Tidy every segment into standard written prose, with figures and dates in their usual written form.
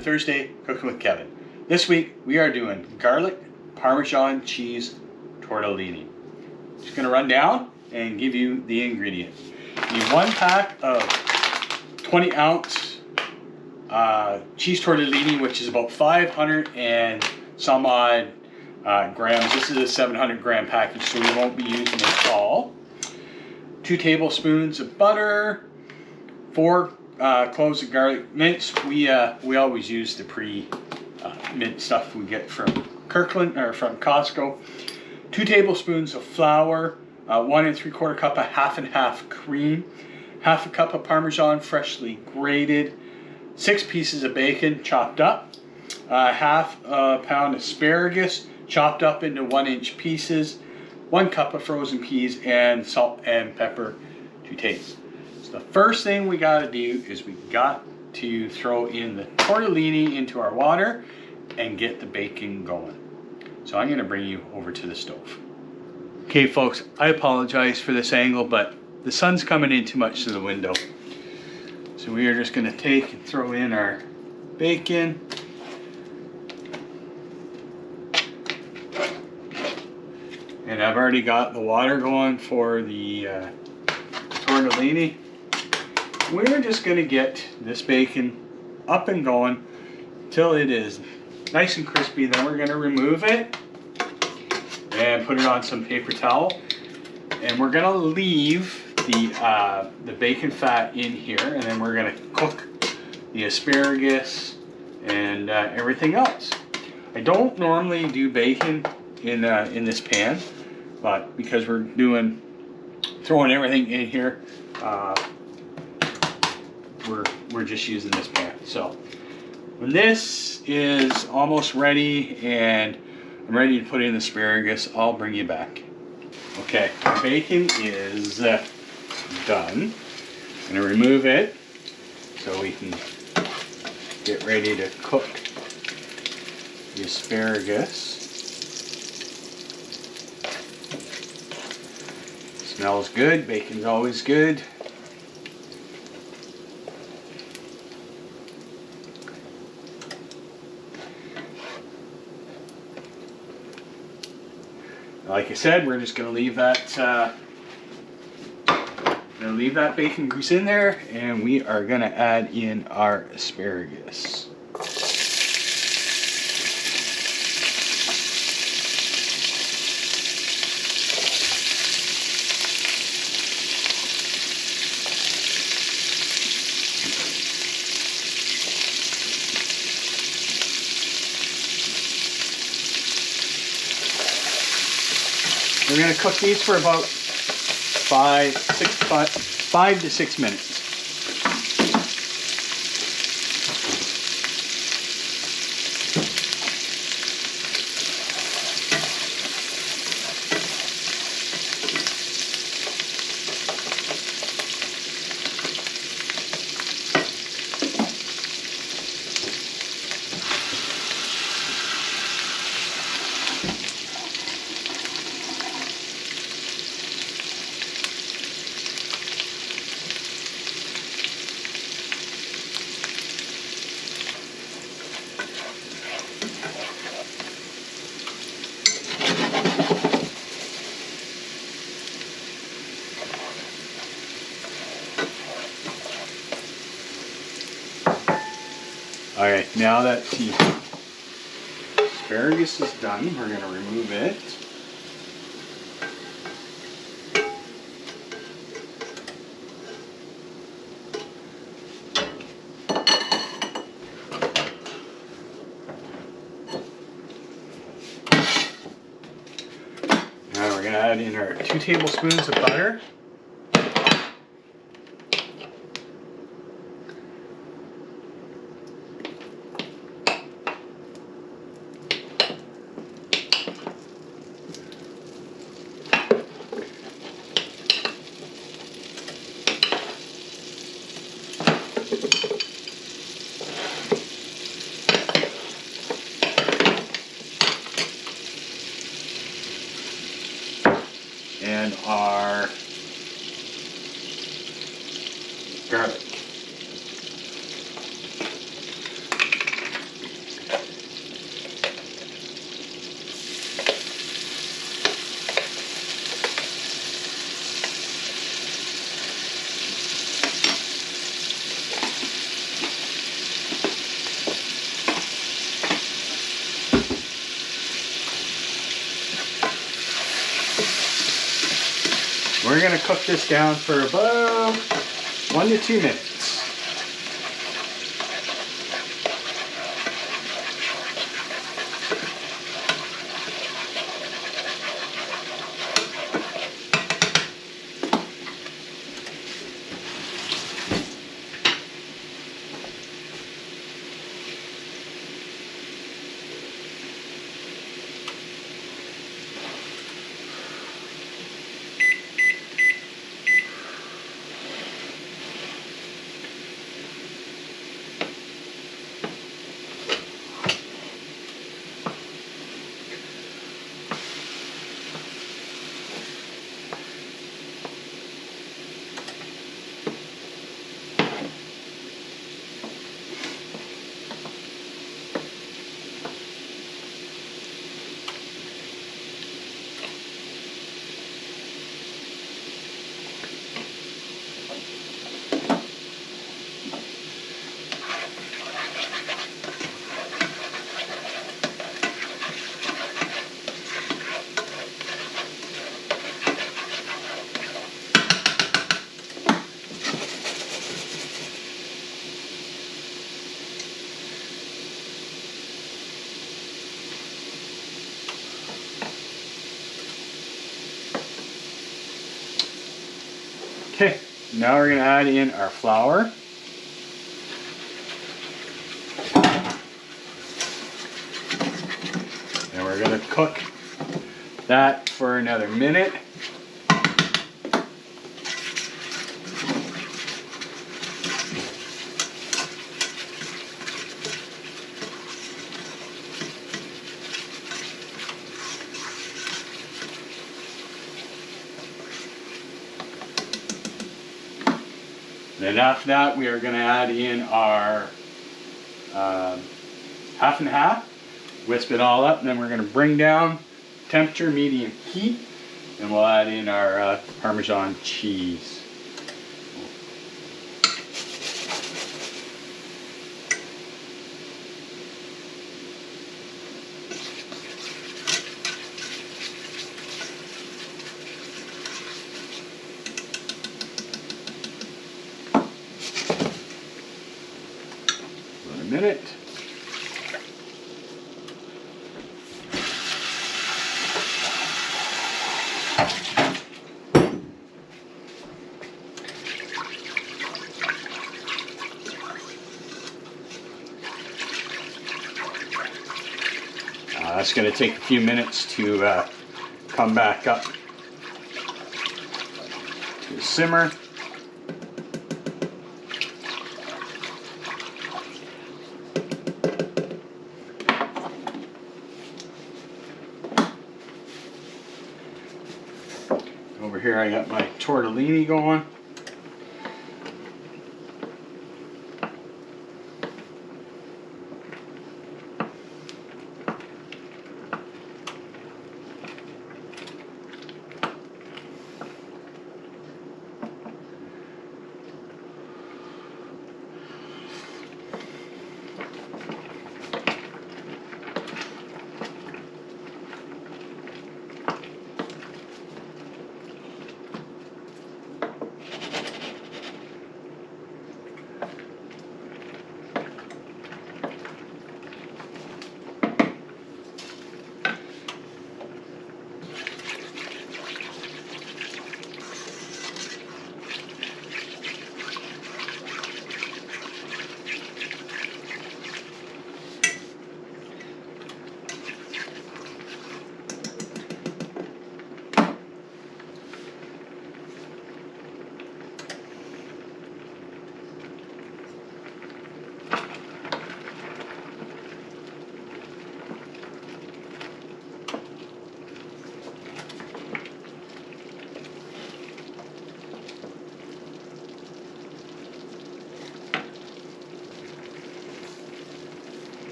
Thursday Cooking with Kevin. This week we are doing garlic Parmesan cheese tortellini. Just going to run down and give you the ingredients. You need 1 pack of 20-ounce cheese tortellini, which is about 500 and some odd grams. This is a 700 gram package, so we won't be using it all. 2 tablespoons of butter, 4 cloves of garlic minced. We always use the pre-minced stuff we get from Kirkland or from Costco. 2 tablespoons of flour, 1 3/4 cup of half and half cream, half a cup of Parmesan freshly grated, 6 pieces of bacon chopped up, half a pound asparagus chopped up into 1-inch pieces, 1 cup of frozen peas, and salt and pepper to taste. So the first thing we got to do is we got to throw in the tortellini into our water and get the bacon going. So I'm going to bring you over to the stove. Okay folks, I apologize for this angle, but the sun's coming in too much to the window. So we are just going to take and throw in our bacon. And I've already got the water going for the tortellini. We're just going to get this bacon up and going till it is nice and crispy. Then we're going to remove it and put it on some paper towel. And we're going to leave the bacon fat in here, and then we're going to cook the asparagus and everything else. I don't normally do bacon in this pan, but because we're throwing everything in here, we're just using this pan. So when this is almost ready and I'm ready to put in the asparagus, I'll bring you back. Okay, the bacon is done. I'm going to remove it so we can get ready to cook the asparagus. Smells good. Bacon's always good. Like I said, we're just going to leave that bacon grease in there, and we are going to add in our asparagus. We're going to cook these for about 5 to 6 minutes. Alright, now that the asparagus is done, we're going to remove it. Now we're going to add in our 2 tablespoons of butter. And our garlic. We're going to cook this down for about 1 to 2 minutes. Okay, now we're going to add in our flour. And we're going to cook that for another minute. Then after that, we are going to add in our half and half, whisk it all up, and then we're going to bring down temperature, medium heat, and we'll add in our Parmesan cheese. Minute. That's going to take a few minutes to come back up to simmer. Over here I got my tortellini going.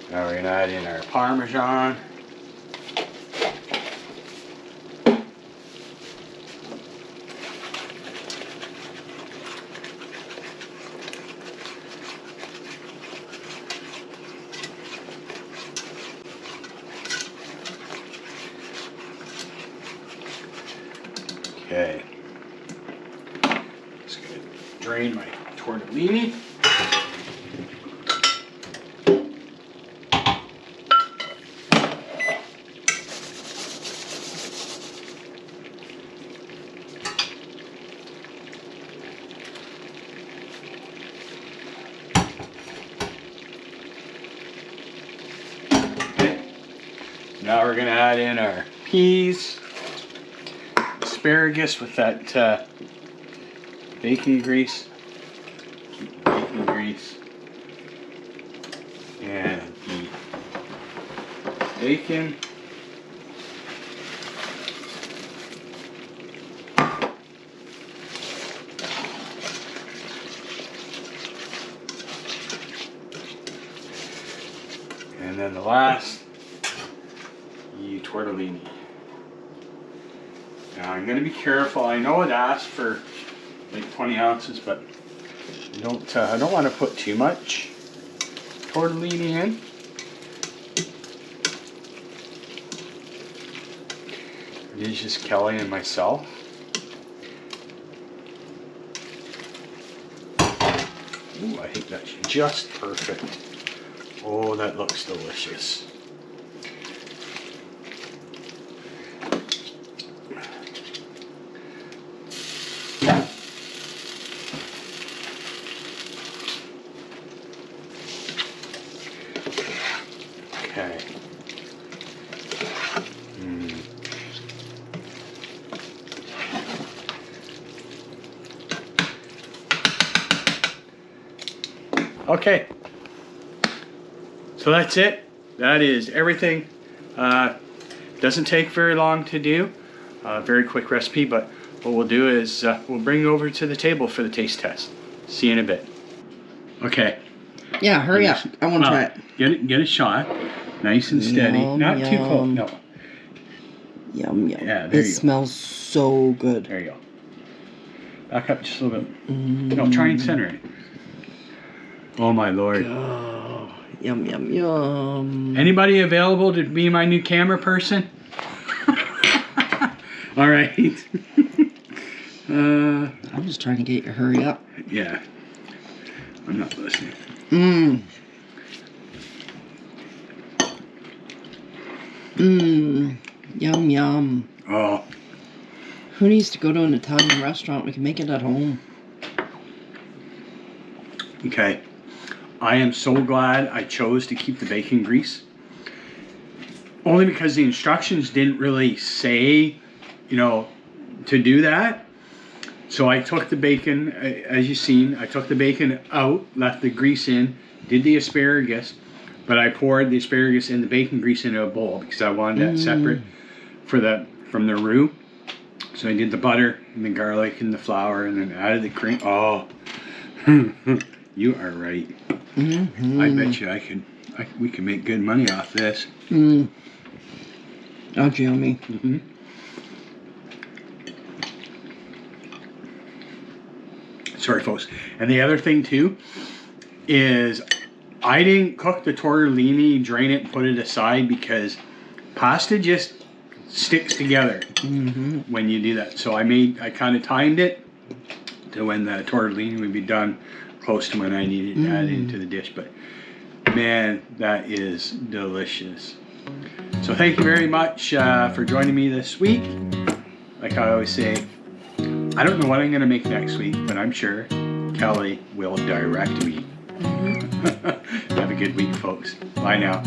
Now we're going to add in our Parmesan. Just gonna drain my tortellini. Now we're going to add in our peas, asparagus with that bacon grease, and the bacon. And then the last, tortellini. Now I'm going to be careful. I know it asked for like 20 ounces, but I don't want to put too much tortellini in. It is just Kelly and myself. Ooh, I think that's just perfect. Oh, that looks delicious. Okay. Okay. So that's it. That is everything. Doesn't take very long to do. Very quick recipe, but what we'll do is we'll bring it over to the table for the taste test. See you in a bit. Okay. Yeah, hurry up. I want to try it. Get a shot. Nice and steady. Yum, Not too cold. No. Yum, yum. Yeah, there it you go. Smells so good. There you go. Back up just a little bit. No, try and center it. Oh my Lord. Oh, yum, yum, yum. Anybody available to be my new camera person? All right. I'm just trying to get you to hurry up. Yeah. I'm not listening. Yum, yum. Oh. Who needs to go to an Italian restaurant? We can make it at home. Okay. I am so glad I chose to keep the bacon grease. Only because the instructions didn't really say, you know, to do that. So I took the bacon, as you've seen, I took the bacon out, left the grease in, did the asparagus, but I poured the asparagus and the bacon grease into a bowl because I wanted that separate from the roux. So I did the butter and the garlic and the flour and then added the cream. Oh, you are right. I bet you we can make good money off this. That's yummy. Sorry, folks. And the other thing too is I didn't cook the tortellini, drain it, and put it aside because pasta just sticks together when you do that. So I kind of timed it to when the tortellini would be done, close to when I needed to add it into the dish. But man, that is delicious. So thank you very much for joining me this week. Like I always say, I don't know what I'm going to make next week, but I'm sure Kelly will direct me. Have a good week, folks. Bye now.